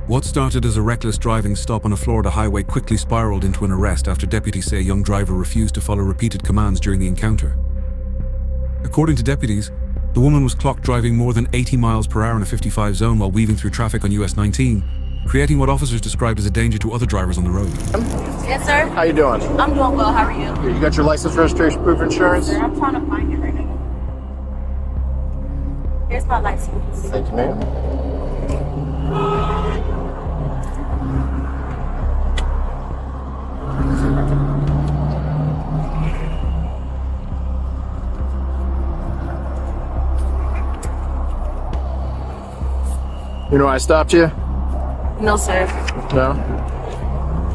What started as a reckless driving stop on a Florida highway quickly spiraled into an arrest after deputies say a young driver refused to follow repeated commands during the encounter. According to deputies, the woman was clocked driving more than 80 miles per hour in a 55 zone while weaving through traffic on US 19, creating what officers described as a danger to other drivers on the road. Yes, sir. How you doing? I'm doing well. How are you? You got your license, registration, proof of insurance? Sir, I'm trying to find it right now. Here's my license. Thank you, ma'am. You know why I stopped you? No, sir. No?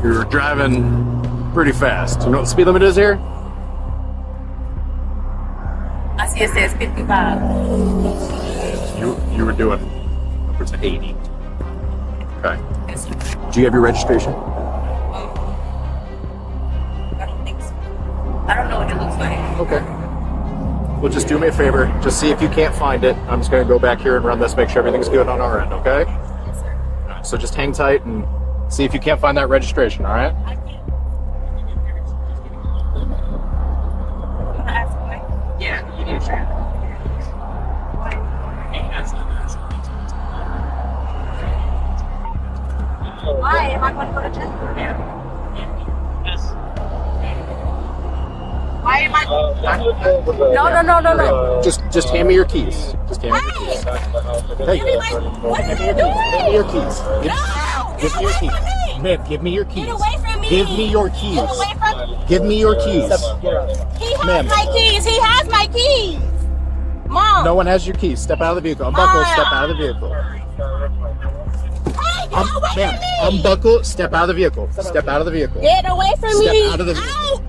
You were driving pretty fast. You know what the speed limit is here? I see it says 55. You were doing upwards of 80. Okay. Yes, sir. Do you have your registration? I don't think so. I don't know what it looks like. Okay. Well, just do me a favor. Just see if you can't find it. I'm just going to go back here and run this, make sure everything's good on our end, okay? Yes, sir. All right, so just hang tight and see if you can't find that registration, all right? I can't. You want to ask why? Yeah, you need to. Why? Am I going to go to jail? Why am I? No. Just hand me your keys. Just hand me your keys. Hey, What are you doing? give me your keys. No! Give me your keys. Ma'am, give me your keys. Get away from me! Give me your keys. Get away from me! Give me your keys. He has Ma'am. my keys! He has my keys! Mom! No one has your keys. Step out of the vehicle. Unbuckle. Step out of the vehicle. Hey, get away Ma'am, from me! unbuckle. Step out of the vehicle. Step out of the vehicle. Get away from Step me! out of the vehicle. Ow!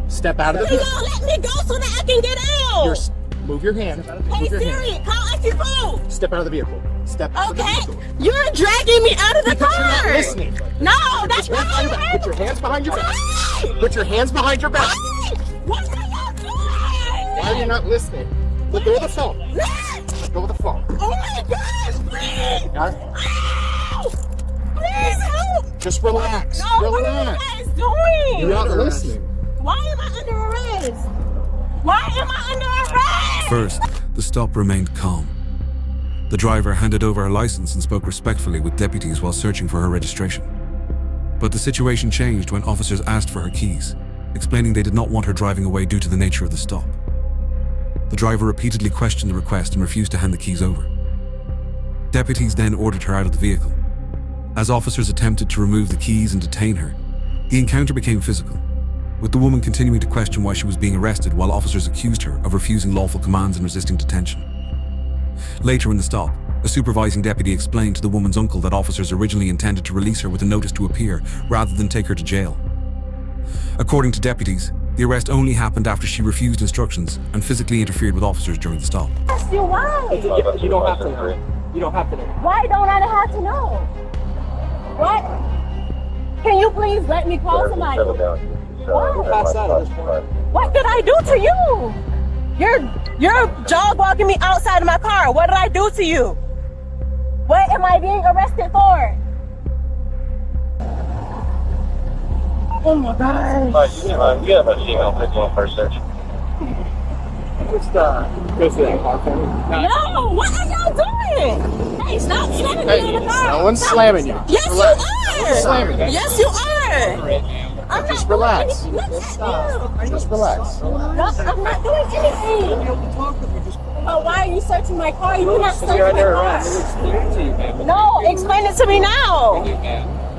Step out of the You vehicle. don't let me go so that I can get out! Move your hand. Hey Move your Siri, hand. call Auntie Boo! Step out of the vehicle. Step out of the Okay? vehicle. You're dragging me out of the Because you're not car! listening. No, that's not Put your hands behind your back. Hey! Put your hands behind your back. Hey! What are y'all doing? Why are you not listening? Let go of the phone. Let Go with the phone. Oh my gosh, please! Huh? Ow! Please help! Just relax. No, what are you Relax. guys doing? You're not listening. Why am I under arrest? Why am I under arrest? First, the stop remained calm. The driver handed over her license and spoke respectfully with deputies while searching for her registration. But the situation changed when officers asked for her keys, explaining they did not want her driving away due to the nature of the stop. The driver repeatedly questioned the request and refused to hand the keys over. Deputies then ordered her out of the vehicle. As officers attempted to remove the keys and detain her, the encounter became physical, with the woman continuing to question why she was being arrested while officers accused her of refusing lawful commands and resisting detention. Later in the stop, a supervising deputy explained to the woman's uncle that officers originally intended to release her with a notice to appear rather than take her to jail. According to deputies, the arrest only happened after she refused instructions and physically interfered with officers during the stop. Ask you why? You don't have to know. You don't have to know. Why don't I have to know? What? Can you please let me call somebody? We're past that at this point. What did I do to you? You're dog walking me outside of my car. What did I do to you? What am I being arrested for? Oh my God. You have an email for first search. Just go through that car for me. No, what are y'all doing? Hey, stop slamming me in the car. No one's slamming you. Yes, Relax. you No are. one's slamming you. Yes, you are. I'm Just not relax. doing anything. Look at you. Just relax. No, I'm not doing anything. Oh, why are you searching my car? You cannot search You're my under car. arrest. No, explain it to me now.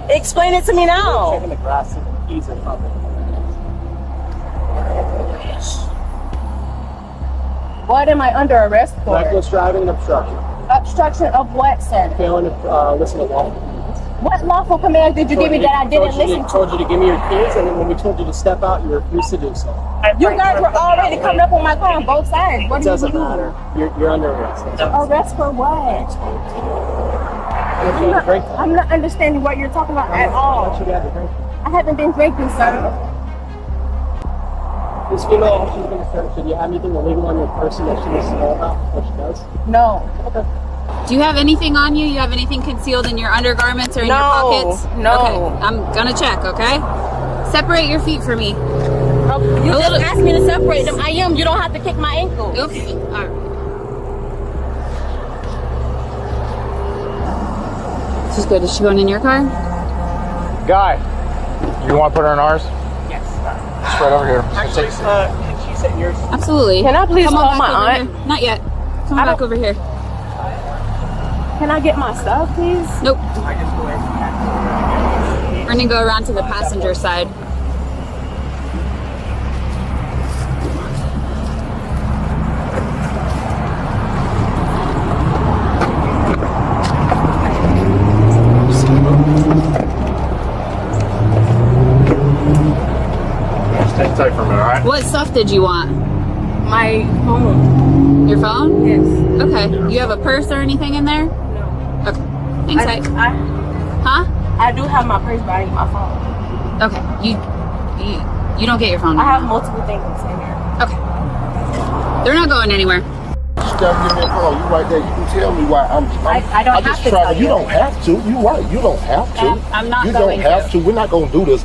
Explain it to me now. Checking the grass and the keys are covered. What am I under arrest for? Reckless driving and obstruction. Obstruction of what, sir? Failing to listen to law. What lawful command did you give me that I didn't listen Told to? you to give me your keys, and then when we told you to step out, you refused to do so. You guys were already coming up on my car on both sides. What It do you doesn't mean? matter. You're under arrest. Arrest for what? I'm not understanding what you're talking about at I all. want you to have a drink. I haven't been drinking, sir. This female, she's going to search. Do you have anything illegal on your person that she needs to know about? What she does? No. Okay. Do you have anything on you? You have anything concealed in your undergarments or in your pockets? No. Okay, I'm gonna check, okay? Separate your feet for me. You just asked me to separate them. I am. You don't have to kick my ankle. Okay, all right. This is good. Is she going in your car? Guy, you want to put her in ours? Yes. Just right over here. Actually, can she sit in yours? Absolutely. Can I please Come call on my back over aunt? here. Not yet. Come on back over here. Can I get my stuff, please? Nope. I just go ahead. We're gonna go around to the passenger side. Stay tight for a minute, all right? What stuff did you want? My phone. Your phone? Yes. Okay. You have a purse or anything in there? No. Okay. Hang tight. Huh? I do have my purse, but I need my phone. Okay. You don't get your phone. I have multiple things in there. Okay. They're not going anywhere. You gotta give me a call. You right there. You can tell me why I don't have to tell you. You don't have to. You right. You don't have to. I'm not You going don't have to. We're not gonna do this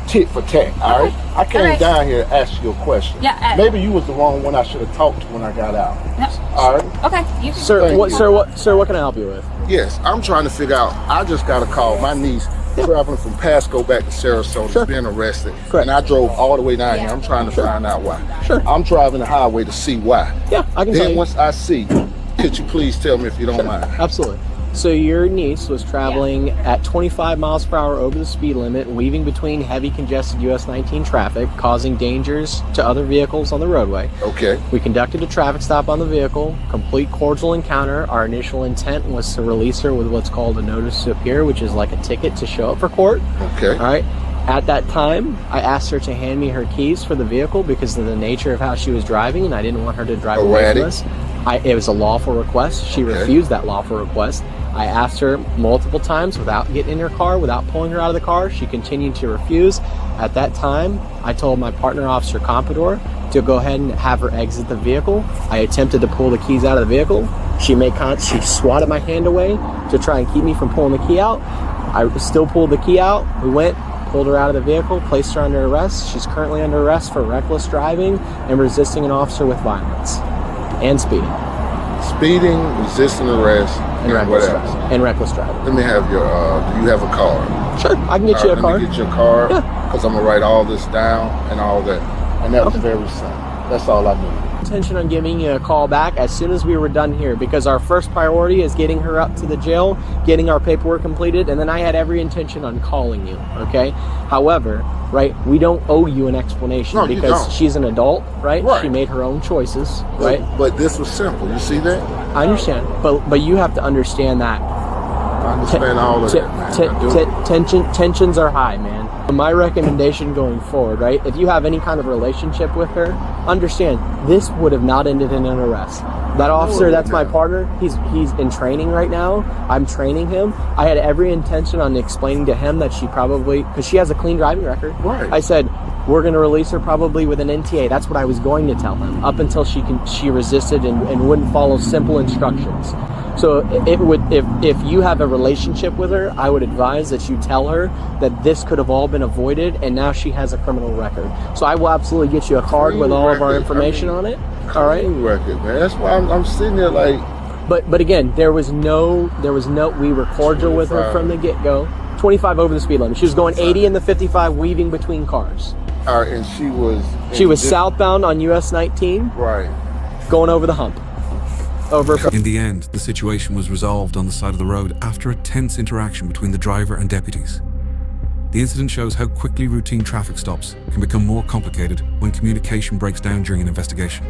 tit for tat. All right. I came All right. down here to ask you a question. Yeah, Maybe you was the wrong one I should have talked to when I got out. Yeah. All right. Okay. You can. Sir, Thank what, you. sir, what can I help you with? Yes, I'm trying to figure out. I just got a call. My niece traveling from Pasco back to Sarasota, Sure. being arrested, Correct. and I drove all the way down here. I'm trying to find out why. Sure. I'm driving the highway to see why. Yeah, I can tell Then you. once I see, could you please tell me if you don't mind? Absolutely. So your niece was traveling at 25 miles per hour over the speed limit, weaving between heavy congested US 19 traffic, causing dangers to other vehicles on the roadway. Okay. We conducted a traffic stop on the vehicle, complete cordial encounter. Our initial intent was to release her with what's called a notice to appear, which is like a ticket to show up for court. Okay. All right. At that time, I asked her to hand me her keys for the vehicle because of the nature of how she was driving, and I didn't want her to drive away from Erratic. us. It was a lawful request. She Okay. refused that lawful request. I asked her multiple times without getting in her car, without pulling her out of the car. She continued to refuse. At that time, I told my partner, Officer Compador, to go ahead and have her exit the vehicle. I attempted to pull the keys out of the vehicle. She swatted my hand away to try and keep me from pulling the key out. I still pulled the key out. We went, pulled her out of the vehicle, placed her under arrest. She's currently under arrest for reckless driving and resisting an officer with violence and speeding. Speeding, resisting arrest, And and what reckless else? driving. And reckless driving. Let me have your, do you have a card? Sure, I can get you a Let card. me get your card, Yeah. because I'm going to write all this down and all that. And that was very simple. That's all I need. Intention on giving you a call back as soon as we were done here, because our first priority is getting her up to the jail, getting our paperwork completed, and then I had every intention on calling you, okay? However, right, we don't owe you an explanation No, you because don't. she's an adult, right? Right. She made her own choices, right? But this was simple. You see that? I understand, but you have to understand that I understand all of that, man. I do. tensions are high, man. My recommendation going forward, right? If you have any kind of relationship with her, understand this would have not ended in an arrest. That officer, that's my partner. He's in training right now. I'm training him. I had every intention on explaining to him that she probably, because she has a clean driving record. Right. I said we're going to release her probably with an NTA. That's what I was going to tell him up until she resisted and wouldn't follow simple instructions. So if you have a relationship with her, I would advise that you tell her that this could have all been avoided, and now she has a criminal record. So I will absolutely get you a card with all of our information on it. All right. Clean record, man. That's why I'm sitting there like. But again, we were cordial with her from the get-go. 25 over the speed limit. She was going 80 in the 55, weaving between cars. All right, and She was southbound on US 19, Right. going over the hump. In the end, the situation was resolved on the side of the road after a tense interaction between the driver and deputies. The incident shows how quickly routine traffic stops can become more complicated when communication breaks down during an investigation.